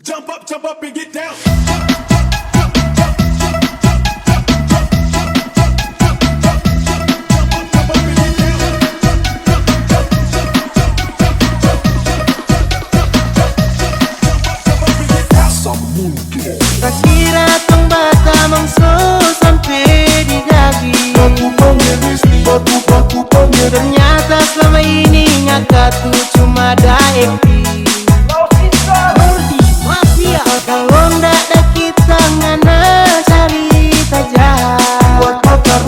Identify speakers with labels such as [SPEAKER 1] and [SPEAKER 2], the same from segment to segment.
[SPEAKER 1] jump up and get down.
[SPEAKER 2] Tak kira tong bata mangso sampai di daging. Ternyata selama ini nyata tuh cuma acting. Mafia kalau ndak ada kita ngana cari jahat. Buat bakar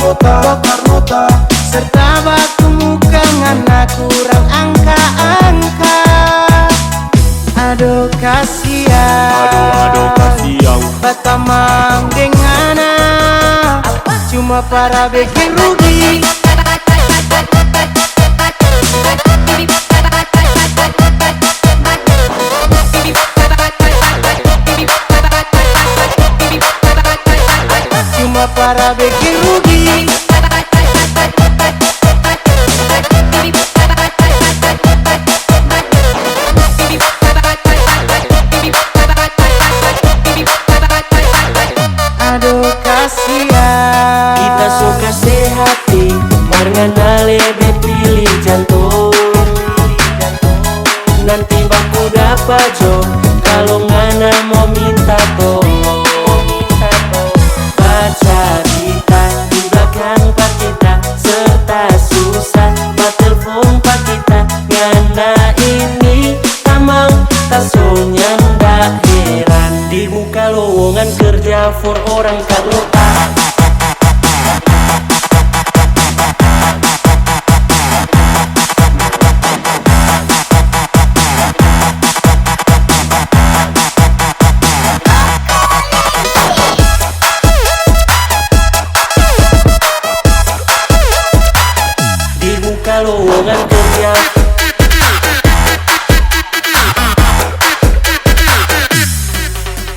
[SPEAKER 2] nota serta batu muka ngana kurang angka-angka. Aduh kasihan Batamang dengana cuma para bikin rugi. Cuma para bikin rugi. Aduh kasihan kita suka sehati marngana lebih pilih jantung. Nanti baku dapat jo kalau ngana mau minta tolong. Baca kita di belakang pak kita serta susah pak telepon pak kita. Ngana ini tamang tasonya ndak heran di muka lowongan kerja for orang kalota. Di muka lowongan kerja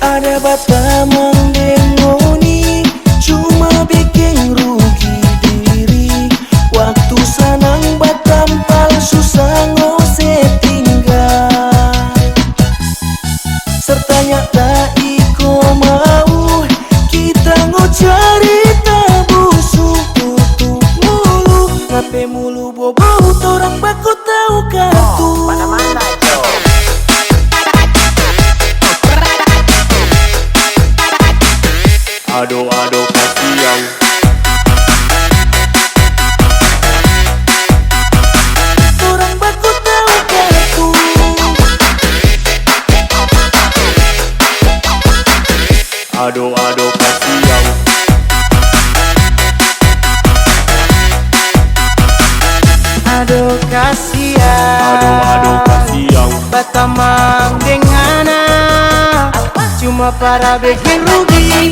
[SPEAKER 2] ada Batamang demoni cuma bikin rugi diri. Waktu sanang Batam palsu sango setinggal serta nyata iko mau kita cari tabusu tutup mulu. Ngape mulu bobo orang baku tahu kartu.
[SPEAKER 1] Aduh kasihan
[SPEAKER 2] Orang baku tahu kartu.
[SPEAKER 1] Aduh kasihan
[SPEAKER 2] Aduh kasihan Batamang dengana cuma para bikin rugi.